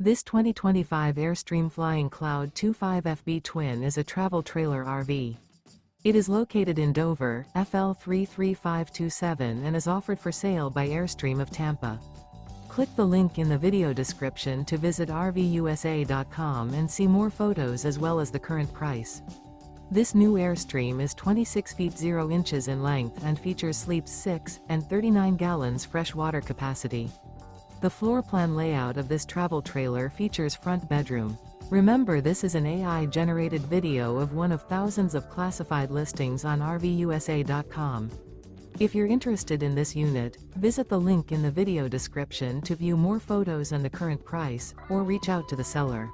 This 2025 Airstream Flying Cloud 25FB Twin is a travel trailer RV. It is located in Dover, FL 33527 and is offered for sale by Airstream of Tampa. Click the link in the video description to visit RVUSA.com and see more photos as well as the current price. This new Airstream is 26 feet 0 inches in length and features sleeps 6 and 39 gallons fresh water capacity. The floor plan layout of this travel trailer features front bedroom. Remember, this is an AI-generated video of one of thousands of classified listings on RVUSA.com. If you're interested in this unit, visit the link in the video description to view more photos and the current price, or reach out to the seller.